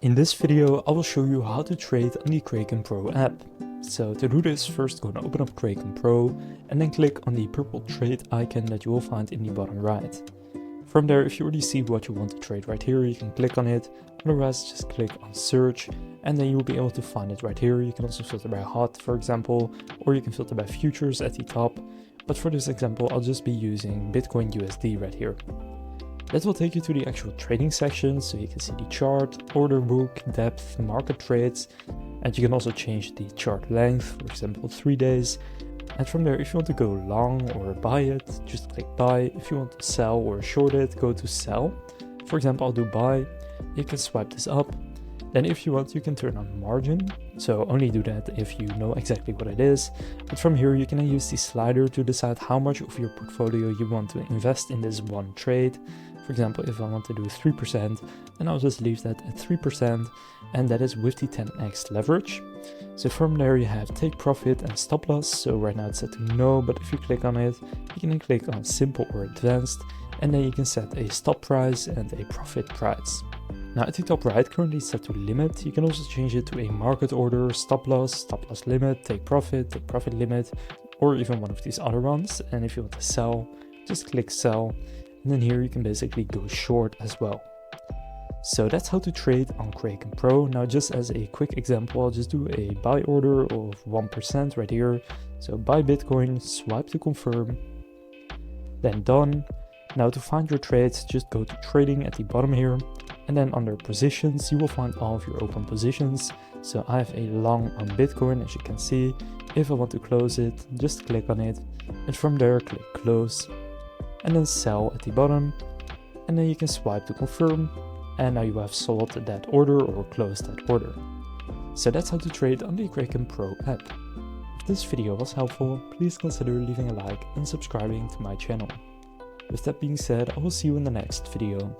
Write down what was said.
In this video, I will show you how to trade on the Kraken Pro app. So to do this, first go and open up Kraken Pro and then click on the purple trade icon that you will find in the bottom right. From there, if you already see what you want to trade right here, you can click on it. Otherwise, just click on search and then you will be able to find it right here. You can also filter by hot, for example, or you can filter by futures at the top. But for this example, I'll just be using Bitcoin USD right here. That will take you to the actual trading section, so you can see the chart, order book, depth, market trades, and you can also change the chart length, for example 3 days. And from there, if you want to go long or buy it, just click buy. If you want to sell or short it, go to sell. For example, I'll do buy. You can swipe this up. Then if you want, you can turn on margin. So only do that if you know exactly what it is. But from here, you can use the slider to decide how much of your portfolio you want to invest in this one trade. For example, if I want to do 3%, then I'll just leave that at 3%, and that is with the 10x leverage. So from there you have take profit and stop loss. So right now it's set to no, but if you click on it, you can then click on simple or advanced, and then you can set a stop price and a profit price. Now at the top right, currently set to limit. You can also change it to a market order, stop loss limit, take profit limit, or even one of these other ones. And if you want to sell, just click sell. And then here you can basically go short as well. So that's how to trade on Kraken Pro. Now just as a quick example, I'll just do a buy order of 1% right here. So buy Bitcoin, swipe to confirm, then done. Now to find your trades, just go to trading at the bottom here. And then under positions, you will find all of your open positions. So I have a long on Bitcoin, as you can see. If I want to close it, just click on it. And from there, click close. And then sell at the bottom, and then you can swipe to confirm, and now you have sold that order or closed that order. So that's how to trade on the Kraken Pro app. If this video was helpful, please consider leaving a like and subscribing to my channel. With that being said, I will see you in the next video.